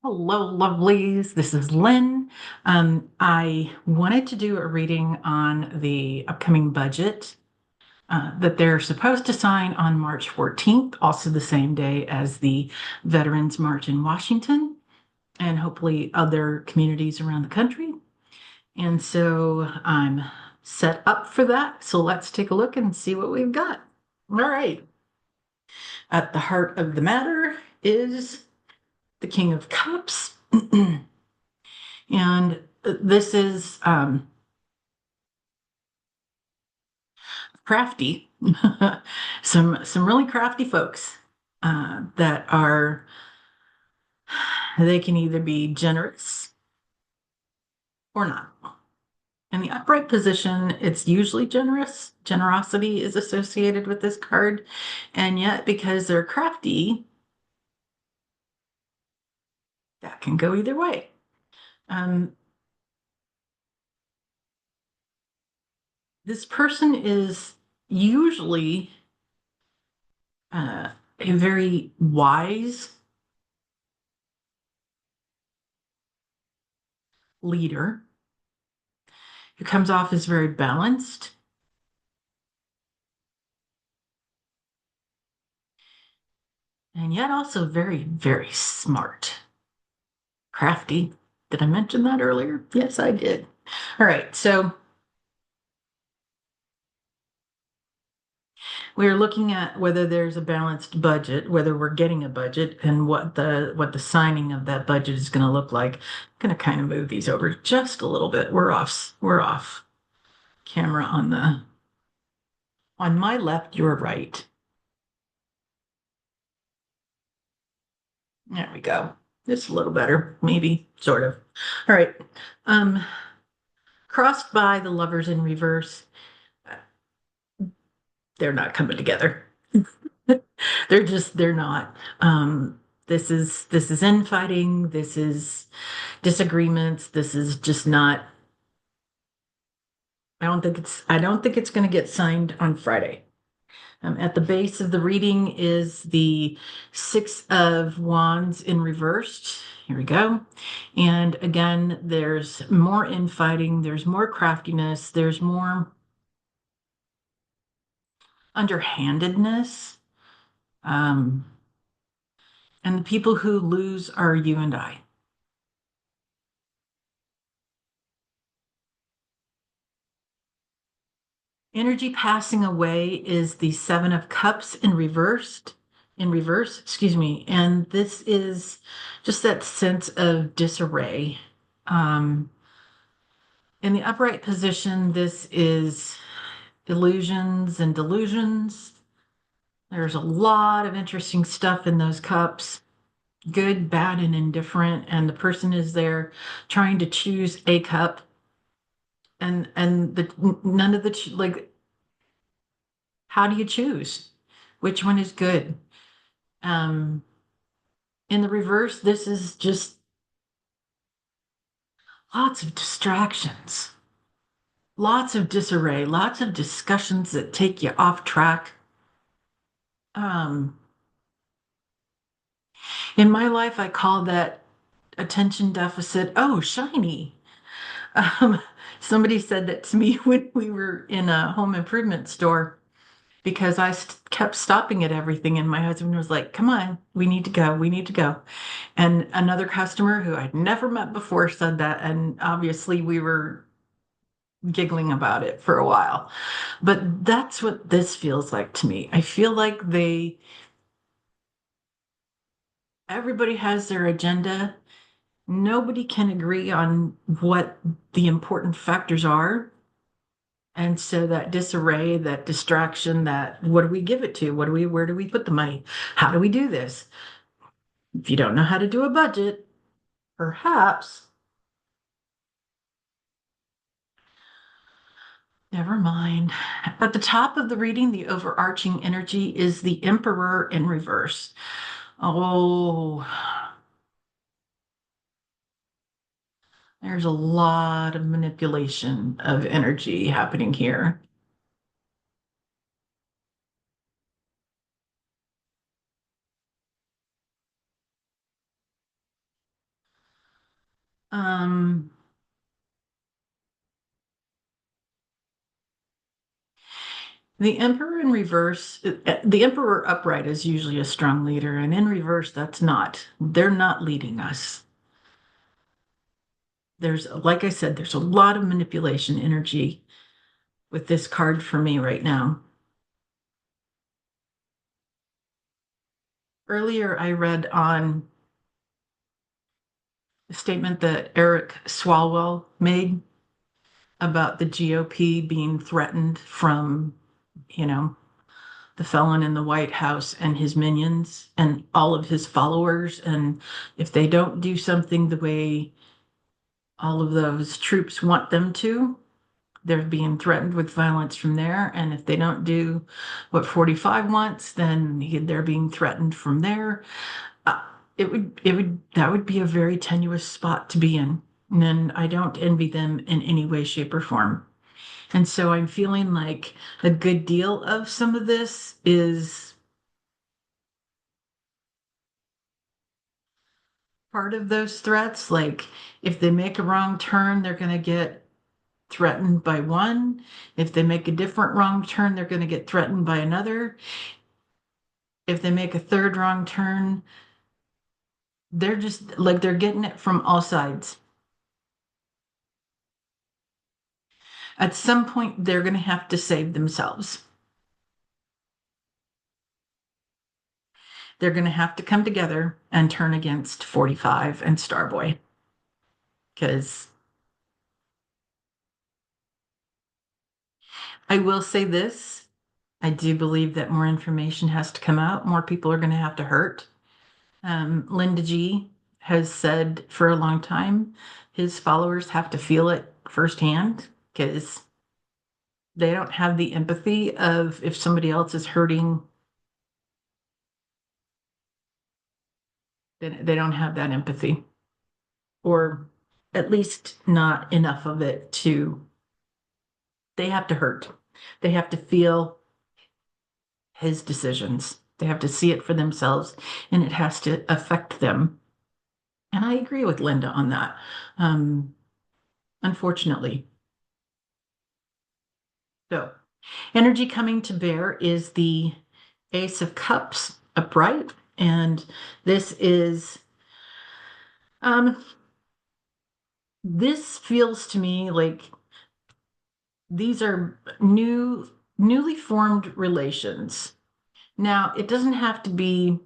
Hello, lovelies. This is Lynn. I wanted to do a reading on the upcoming budget that they're supposed to sign on March 14th, also the same day as the Veterans March in Washington, and hopefully other communities around the country. And so I'm set up for that. So let's take a look and see what we've got. All right. At the heart of the matter is the King of Cups. And this is crafty. Some really crafty folks that are they can either be generous or not. In the upright position, it's usually generous. Generosity is associated with this card, and yet because they're crafty, that can go either way. Um, this person is usually a very wise leader who comes off as very balanced and yet also very, very smart. Crafty. Did I mention that earlier? Yes, I did. All right, so we're looking at whether there's a balanced budget, whether we're getting a budget, and what the signing of that budget is going to look like. I'm going to kind of move these over just a little bit. We're off camera on my left, your right. There we go. Just a little better, maybe, sort of. All right. Um, Crossed by the lovers in reverse. They're not coming together. They're not. This is infighting. This is disagreements. This is just not. I don't think it's going to get signed on Friday. At the base of the reading is the Six of Wands in reversed. Here we go. And again, there's more infighting. There's more craftiness. There's more underhandedness. Um, and the people who lose are you and I. Energy passing away is the Seven of Cups in reverse, excuse me. And this is just that sense of disarray. Um, in the upright position, this is illusions and delusions. There's a lot of interesting stuff in those cups, good, bad, and indifferent. And the person is there trying to choose a cup, and none of the like. How do you choose? Which one is good? Um, in the reverse, this is just lots of distractions, lots of disarray, lots of discussions that take you off track. Um, in my life, I call that attention deficit. Oh, shiny. Um, Somebody said that to me when we were in a home improvement store because kept stopping at everything. And my husband was like, come on, we need to go. We need to go. And another customer who I'd never met before said that. And obviously, we were giggling about it for a while. But that's what this feels like to me. I feel like everybody has their agenda. Nobody can agree on what the important factors are. And so that disarray, that distraction, that what do we give it to? Where do we put the money? How do we do this? If you don't know how to do a budget, perhaps, never mind. At the top of the reading, the overarching energy is the Emperor in reverse. Oh, there's a lot of manipulation of energy happening here. Um, the Emperor in reverse, the Emperor upright is usually a strong leader, and in reverse, that's not. They're not leading us. There's, like I said, there's a lot of manipulation energy with this card for me right now. Earlier, I read on a statement that Eric Swalwell made about the GOP being threatened from, you know, the felon in the White House and his minions and all of his followers. And if they don't do something the way all of those troops want them to, they're being threatened with violence from there. And if they don't do what 45 wants, then they're being threatened from there. Uh, that would be a very tenuous spot to be in. And I don't envy them in any way, shape, or form. And so I'm feeling like a good deal of some of this is part of those threats. Like if they make a wrong turn, they're going to get threatened by one. If they make a different wrong turn, they're going to get threatened by another. If they make a third wrong turn, they're just like they're getting it from all sides. At some point, they're going to have to save themselves. They're going to have to come together and turn against 45 and Starboy. Because I will say this, I do believe that more information has to come out. More people are going to have to hurt. Linda G has said for a long time, his followers have to feel it firsthand because they don't have the empathy of if somebody else is hurting, then they don't have that empathy, or at least not enough of it to, they have to hurt. They have to feel his decisions. They have to see it for themselves and it has to affect them. And I agree with Linda on that. Um, Unfortunately. So, energy coming to bear is the Ace of Cups upright. And this is, um, this feels to me like these are newly formed relations. Now, it doesn't have to be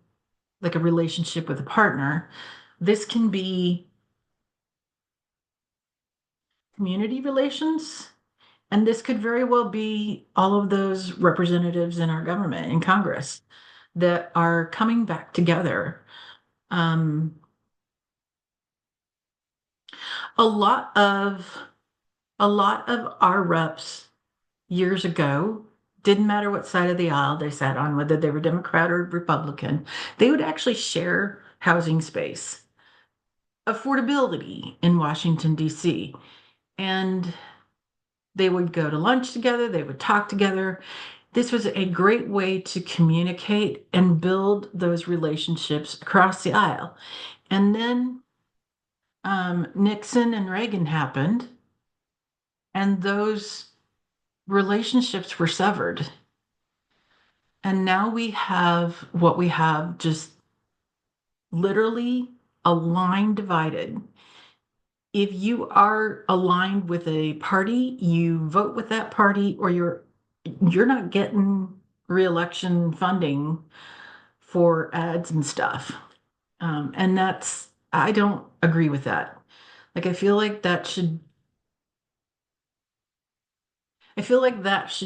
like a relationship with a partner. This can be community relations. And this could very well be all of those representatives in our government, in Congress, that are coming back together. Um, a lot of a lot of our reps years ago didn't matter what side of the aisle they sat on, whether they were Democrat or Republican, they would actually share housing space, affordability in Washington, D.C. And they would go to lunch together, they would talk together. This was a great way to communicate and build those relationships across the aisle. And then Nixon and Reagan happened, and those relationships were severed. And now we have what we have, just literally a line divided. If you are aligned with a party, you vote with that party, or you're not getting reelection funding for ads and stuff. And that's, I don't agree with that. Like, I feel like that should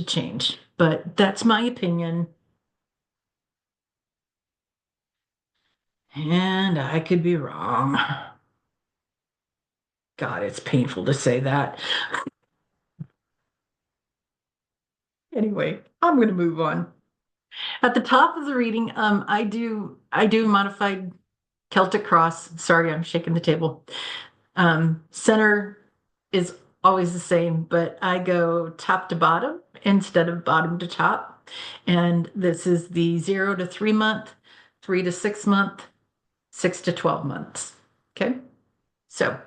change, but that's my opinion. And I could be wrong. God, it's painful to say that. Anyway, I'm going to move on. At the top of the reading, I do modified Celtic cross. Sorry, I'm shaking the table. Center is always the same, but I go top to bottom instead of bottom to top. And this is the 0 to 3 month, 3 to 6 month, 6 to 12 months. Okay. So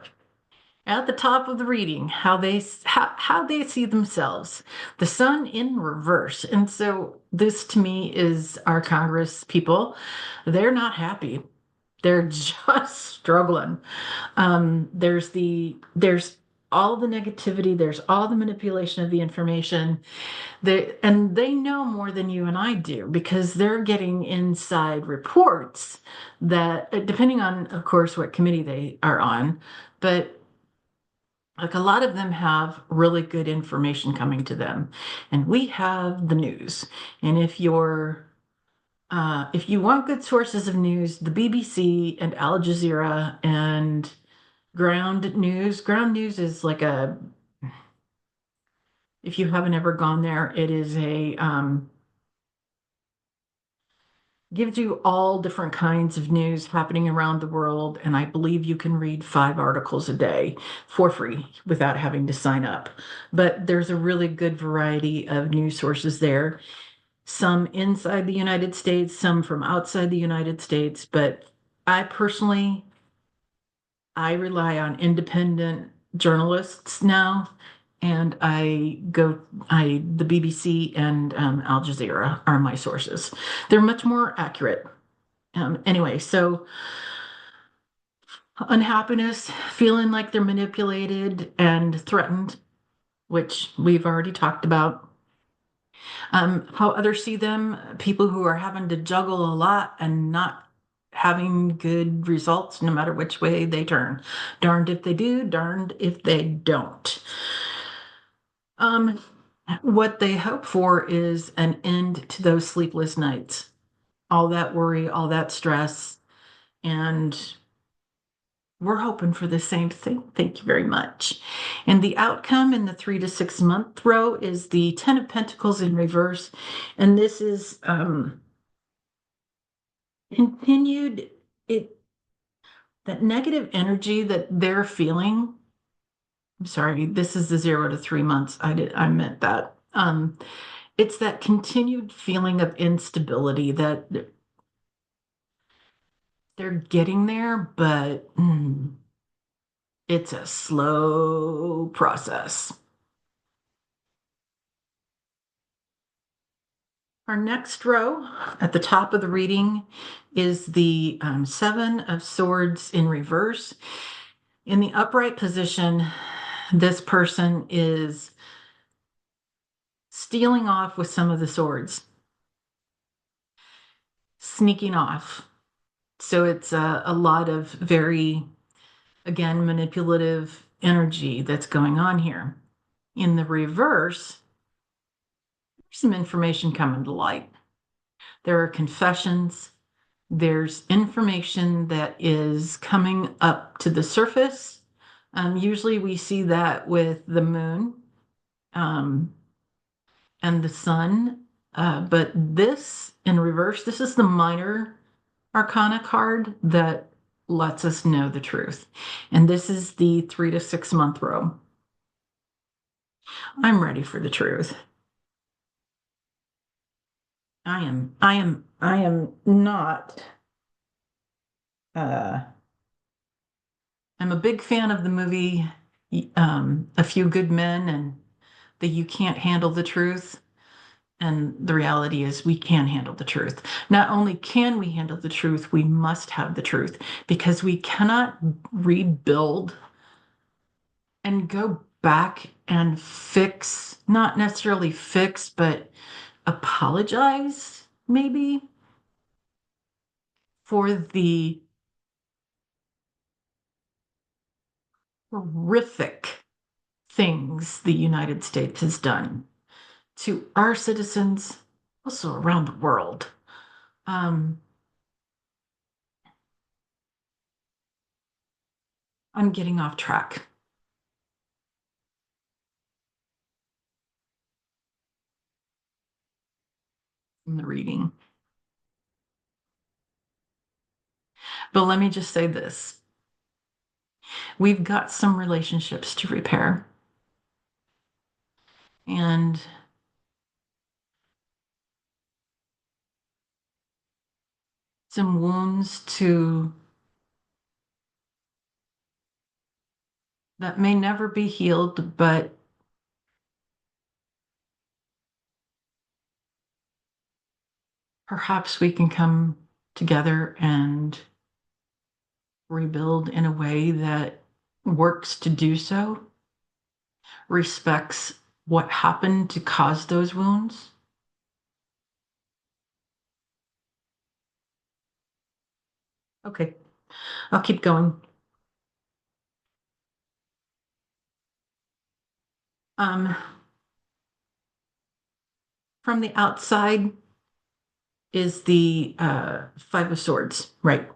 At the top of the reading, how they see themselves, the sun in reverse. And so this to me is our Congress people. They're not happy. They're just struggling. There's all the negativity, there's all the manipulation of the information. They know more than you and I do because they're getting inside reports that, depending on, of course, what committee they are on, but like a lot of them have really good information coming to them, and we have the news. And if you want good sources of news, the BBC and Al Jazeera and Ground News is like a, if you haven't ever gone there, it is a gives you all different kinds of news happening around the world. And I believe you can read 5 articles a day for free without having to sign up. But there's a really good variety of news sources there, some inside the United States, some from outside the United States. But I personally, I rely on independent journalists now. And the BBC and Al Jazeera are my sources. They're much more accurate. Anyway, so unhappiness, feeling like they're manipulated and threatened, which we've already talked about. How others see them, people who are having to juggle a lot and not having good results no matter which way they turn. Darned if they do, darned if they don't. Um, what they hope for is an end to those sleepless nights, all that worry, all that stress, and we're hoping for the same thing. Thank you very much. And the outcome in the 3 to 6 month row is the Ten of Pentacles in reverse. And this is continued, it that negative energy that they're feeling. I'm sorry, this is the 0 to 3 months. I meant that. It's that continued feeling of instability that they're getting there, but it's a slow process. Our next row at the top of the reading is the Seven of Swords in reverse. In the upright position, this person is stealing off with some of the swords, sneaking off. So it's a lot of very, again, manipulative energy that's going on here. In the reverse, there's some information coming to light. There are confessions. There's information that is coming up to the surface. Usually we see that with the moon and the sun. But this in reverse, this is the minor arcana card that lets us know the truth. And this is the 3 to 6 month row. I'm ready for the truth. I am not I'm a big fan of the movie A Few Good Men and the You Can't Handle the Truth. And the reality is, we can handle the truth. Not only can we handle the truth, we must have the truth because we cannot rebuild and go back and fix, not necessarily fix, but apologize maybe for the horrific things the United States has done to our citizens, also around the world. I'm getting off track in the reading. But let me just say this. We've got some relationships to repair. And some wounds to that may never be healed, but perhaps we can come together and rebuild in a way that works to do so, respects what happened to cause those wounds. Okay, I'll keep going. Um, from the outside is the Five of Swords, right?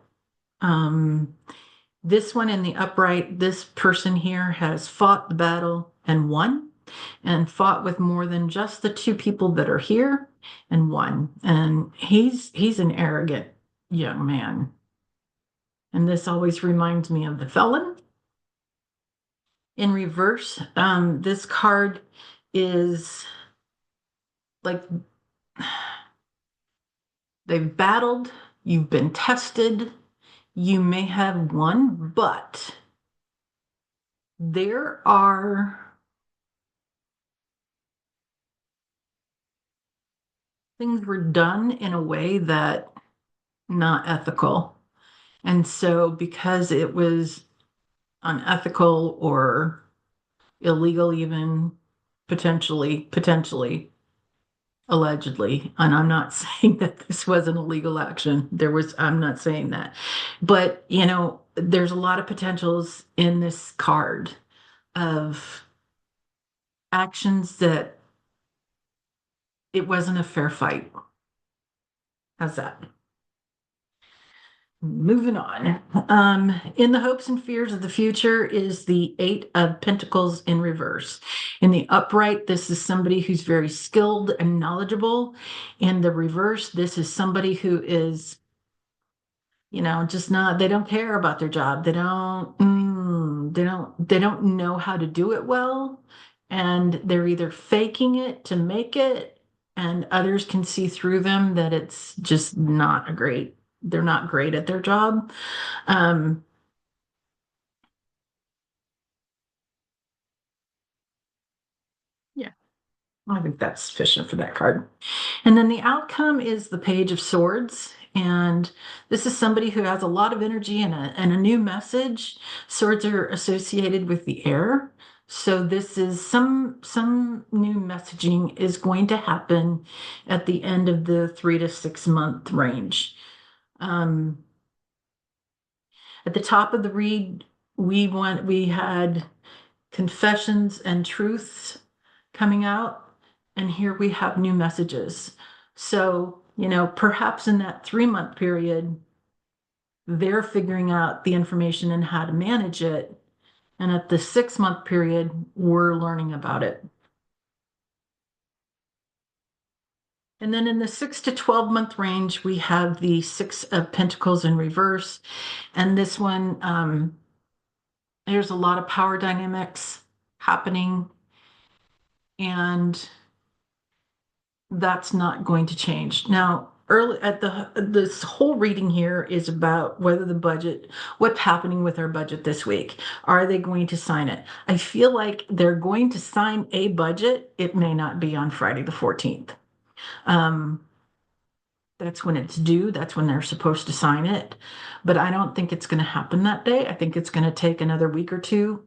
Um, this one in the upright, this person here has fought the battle and won, and fought with more than just the two people that are here and won. And he's an arrogant young man. And this always reminds me of the felon. In reverse, this card is like they've battled, you've been tested, you may have won, but there are things were done in a way that not ethical. And so because it was unethical or illegal, even potentially, allegedly, and I'm not saying that this was an illegal action. I'm not saying that. But, there's a lot of potentials in this card of actions that it wasn't a fair fight. How's that? Moving on. In the hopes and fears of the future is the Eight of Pentacles in reverse. In the upright, this is somebody who's very skilled and knowledgeable. In the reverse, this is somebody who is, just not, they don't care about their job. They don't know how to do it well. And they're either faking it to make it, and others can see through them that it's just not they're not great at their job. Um, yeah, I think that's sufficient for that card. And then the outcome is the Page of Swords. And this is somebody who has a lot of energy and a new message. Swords are associated with the air. So this is some new messaging is going to happen at the end of the 3 to 6 month range. Um, at the top of the read, we had confessions and truths coming out, and here we have new messages. So, perhaps in that 3 month period, they're figuring out the information and how to manage it. And at the 6 month period, we're learning about it. And then in the 6 to 12 month range, we have the Six of Pentacles in reverse. And this one, there's a lot of power dynamics happening, and that's not going to change. Now, early at this whole reading here is about what's happening with our budget this week. Are they going to sign it? I feel like they're going to sign a budget. It may not be on Friday the 14th. That's when it's due. That's when they're supposed to sign it. But I don't think it's going to happen that day. I think it's going to take another week or two.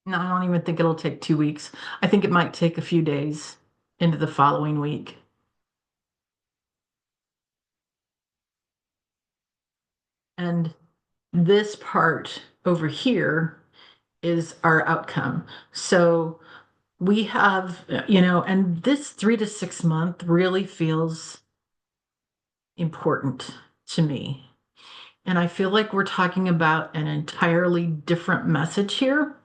No, I don't even think it'll take 2 weeks. I think it might take a few days into the following week. And this part over here is our outcome. So we have, and this 3 to 6 month really feels important to me. And I feel like we're talking about an entirely different message here.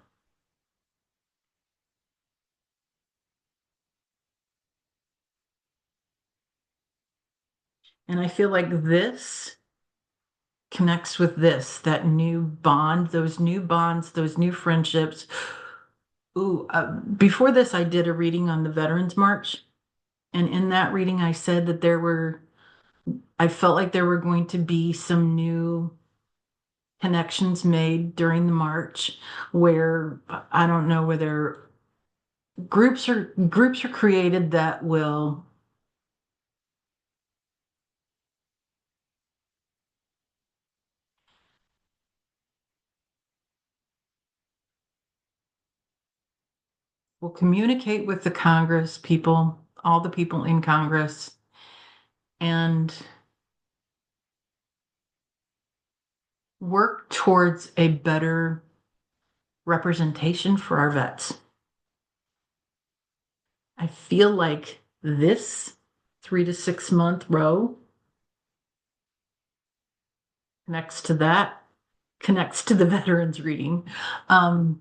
And I feel like this connects with this, that new bond, those new bonds, those new friendships. Ooh, before this, I did a reading on the Veterans March. And in that reading, I said that there were I felt like there were going to be some new connections made during the march where I don't know whether groups are created that will communicate with the Congress people, all the people in Congress, and work towards a better representation for our vets. I feel like this 3 to 6 month row connects to that, connects to the veterans reading. Um,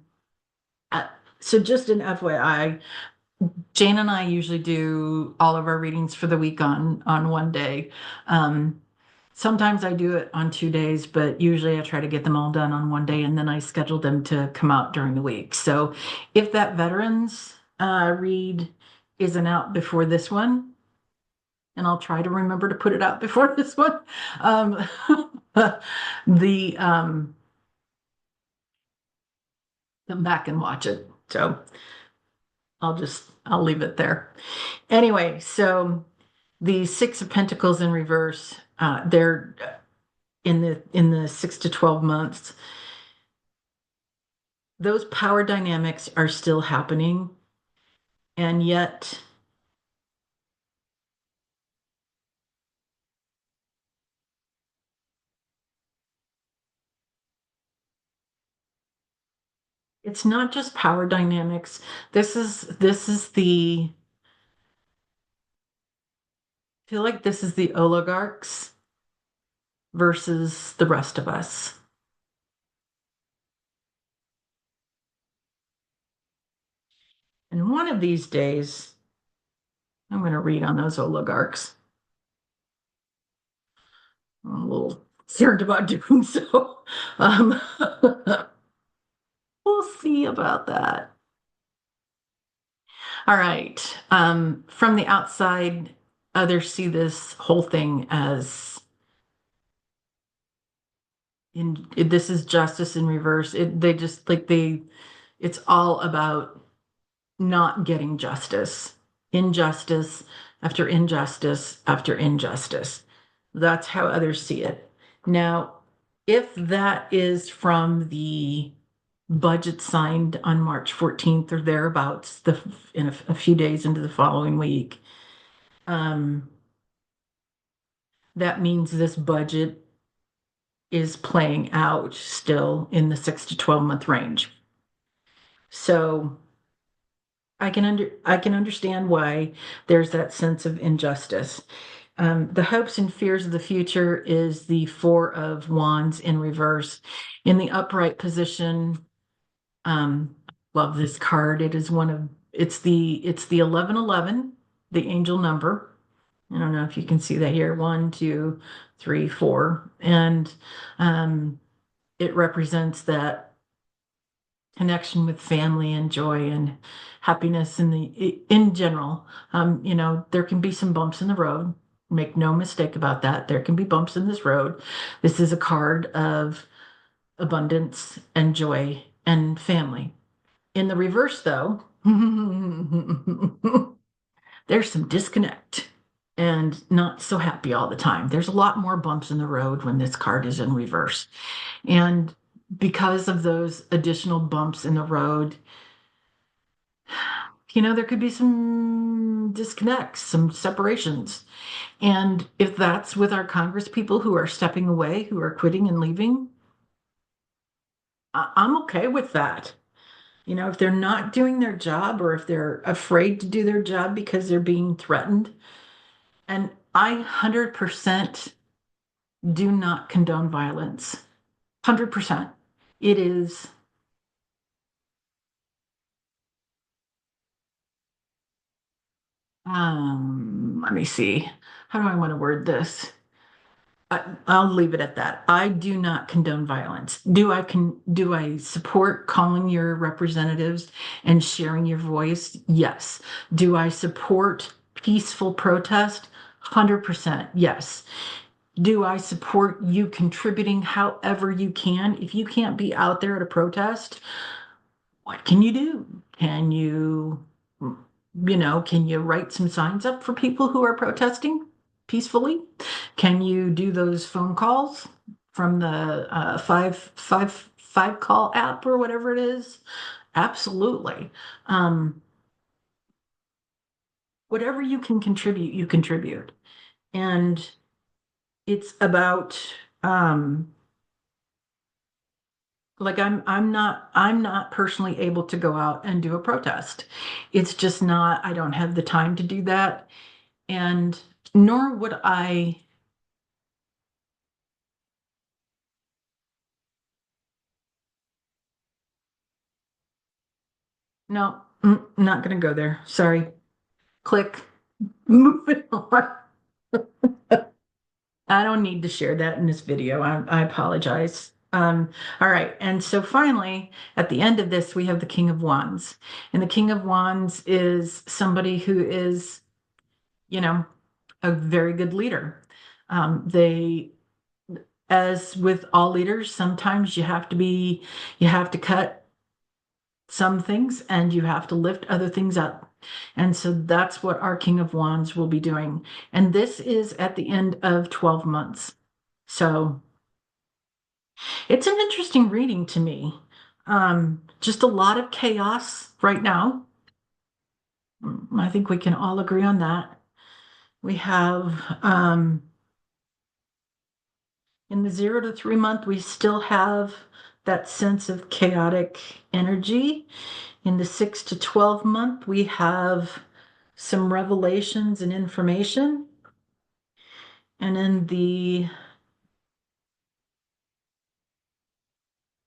uh, so just an FYI, Jane and I usually do all of our readings for the week on one day. Um, Sometimes I do it on 2 days, but usually I try to get them all done on one day and then I schedule them to come out during the week. So if that veterans read isn't out before this one, and I'll try to remember to put it out before this one, um, the come back and watch it. So I'll leave it there. Anyway, so the Six of Pentacles in reverse, they're in the 6 to 12 months. Those power dynamics are still happening, and yet it's not just power dynamics. This is the I feel like this is the oligarchs versus the rest of us. And one of these days, I'm going to read on those oligarchs. I'm a little concerned about doing so. Um, we'll see about that. All right. From the outside, others see this whole thing as this is justice in reverse. They just like it's all about not getting justice, injustice after injustice after injustice. That's how others see it. Now, if that is from the budget signed on March 14th or thereabouts, in a few days into the following week, um, that means this budget is playing out still in the 6 to 12 month range. So I can understand why there's that sense of injustice. The hopes and fears of the future is the Four of Wands in reverse. In the upright position, um, love this card. It's the 1111, the angel number. I don't know if you can see that here. 1, 2, 3, 4. And it represents that connection with family and joy and happiness in general. There can be some bumps in the road. Make no mistake about that. There can be bumps in this road. This is a card of abundance and joy and family. In the reverse, though, there's some disconnect and not so happy all the time. There's a lot more bumps in the road when this card is in reverse. And because of those additional bumps in the road, there could be some disconnects, some separations. And if that's with our Congress people who are stepping away, who are quitting and leaving, I'm okay with that. If they're not doing their job or if they're afraid to do their job because they're being threatened, and I 100% do not condone violence. 100%. It is, let me see. How do I want to word this? I'll leave it at that. I do not condone violence. Do I support calling your representatives and sharing your voice? Yes. Do I support peaceful protest? 100%, yes. Do I support you contributing however you can? If you can't be out there at a protest, what can you do? Can you, can you write some signs up for people who are protesting peacefully? Can you do those phone calls from the five call app or whatever it is? Absolutely. Um, Whatever you can contribute, you contribute. And it's about like I'm not personally able to go out and do a protest. It's just not, I don't have the time to do that. And nor would I, no, not gonna go there. Sorry. Click. Moving on. I don't need to share that in this video. I apologize. All right. And so finally, at the end of this, we have the King of Wands. And the King of Wands is somebody who is, you know, a very good leader. They, as with all leaders, sometimes you have to cut some things and you have to lift other things up. And so that's what our King of Wands will be doing. And this is at the end of 12 months. So it's an interesting reading to me. Just a lot of chaos right now. I think we can all agree on that. We have in the 0 to 3 month, we still have that sense of chaotic energy. In the 6 to 12 month, we have some revelations and information. And in the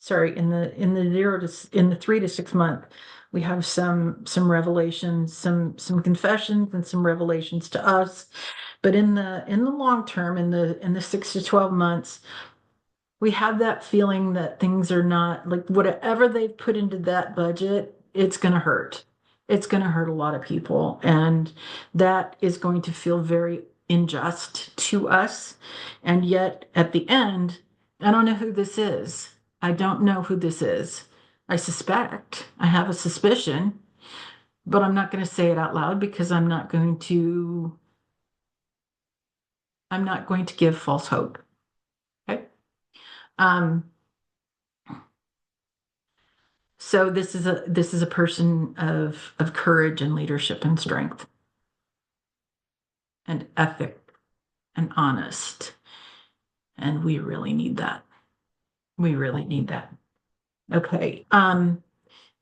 in the 3 to 6 month, we have some revelations, some confessions and some revelations to us. But in the long term, in the 6 to 12 months, we have that feeling that things are not like whatever they've put into that budget, it's going to hurt. It's going to hurt a lot of people. And that is going to feel very unjust to us. And yet at the end, I don't know who this is. I don't know who this is. I suspect, I have a suspicion, but I'm not going to say it out loud because I'm not going to give false hope. Okay. Um, So this is a person of courage and leadership and strength and ethic and honest. And we really need that. We really need that. Okay.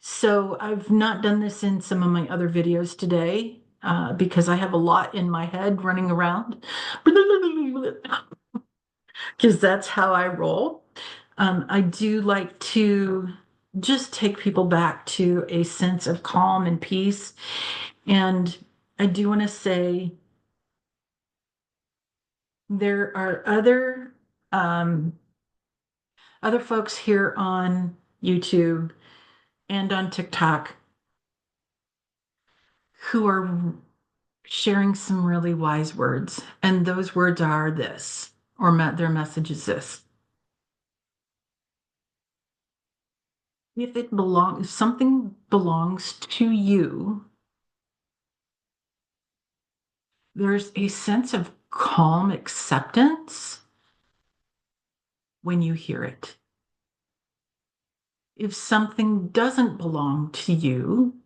So I've not done this in some of my other videos today, because I have a lot in my head running around. Because that's how I roll. I do like to just take people back to a sense of calm and peace. And I do want to say there are other folks here on YouTube and on TikTok who are sharing some really wise words. And those words are this, or their message is this. If something belongs to you, there's a sense of calm acceptance when you hear it. If something doesn't belong to you,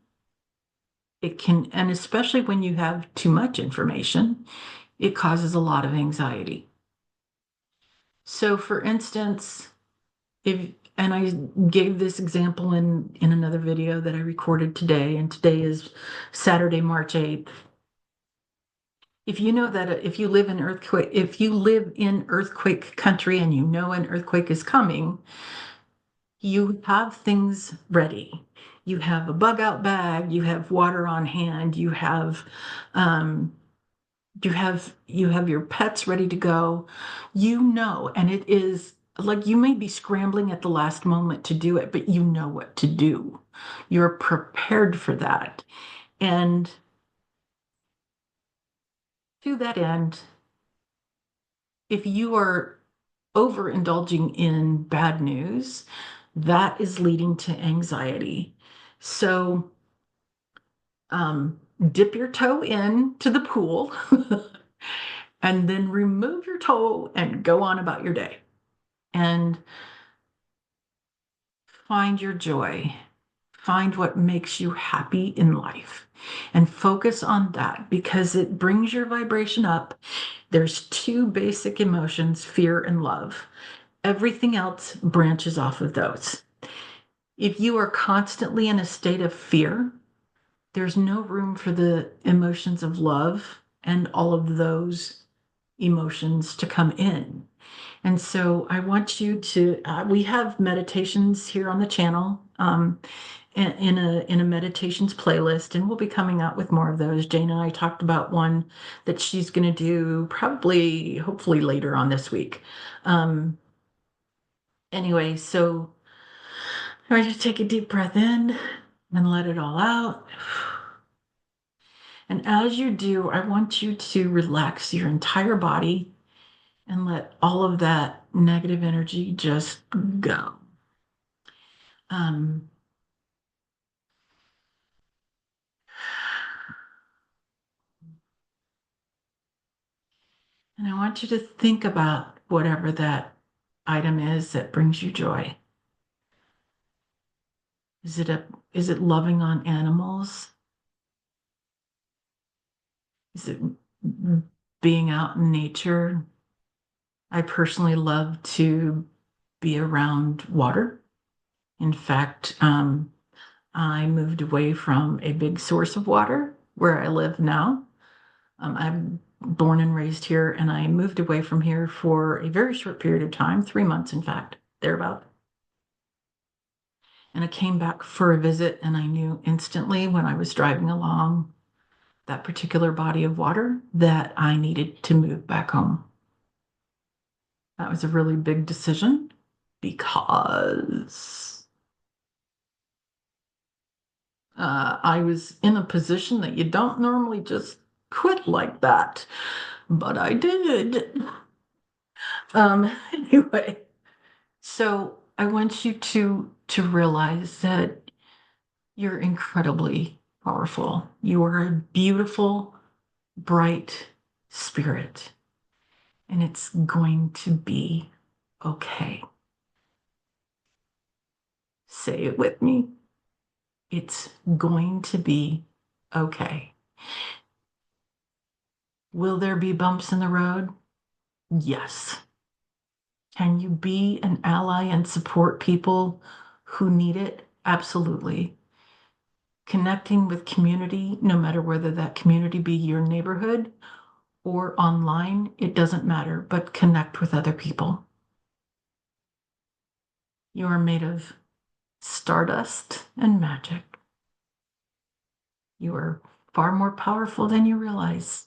it can, and especially when you have too much information, it causes a lot of anxiety. So, for instance, and I gave this example in another video that I recorded today, and today is Saturday, March 8th. If you know that if you live in earthquake country and you know an earthquake is coming, you have things ready. You have a bug out bag, you have water on hand, um, you have your pets ready to go. And it is like you may be scrambling at the last moment to do it, but you know what to do. You're prepared for that. And To that end, if you are overindulging in bad news, that is leading to anxiety. So, dip your toe in to the pool and then remove your toe and go on about your day and find your joy. Find what makes you happy in life and focus on that because it brings your vibration up. There's two basic emotions, fear and love. Everything else branches off of those. If you are constantly in a state of fear, there's no room for the emotions of love and all of those emotions to come in. And so I want you to, we have meditations here on the channel, in a meditations playlist, and we'll be coming out with more of those. Jane and I talked about one that she's going to do probably, hopefully later on this week. Anyway, so I want you to take a deep breath in and let it all out. And as you do, I want you to relax your entire body and let all of that negative energy just go. Um, and I want you to think about whatever that item is that brings you joy. Is it loving on animals? Is it being out in nature? I personally love to be around water. In fact, I moved away from a big source of water where I live now. I'm born and raised here, and I moved away from here for a very short period of time, 3 months, in fact, thereabout. And I came back for a visit, and I knew instantly when I was driving along that particular body of water that I needed to move back home. That was a really big decision because I was in a position that you don't normally just quit like that, but I did. Anyway, so I want you to realize that you're incredibly powerful. You are a beautiful, bright spirit, and it's going to be okay. Say it with me. It's going to be okay. Will there be bumps in the road? Yes. Can you be an ally and support people who need it? Absolutely. Connecting with community, no matter whether that community be your neighborhood or online, it doesn't matter, but connect with other people. You are made of stardust and magic. You are far more powerful than you realize,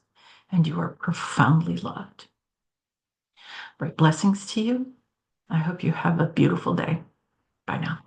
and you are profoundly loved. Bright blessings to you. I hope you have a beautiful day. Bye now.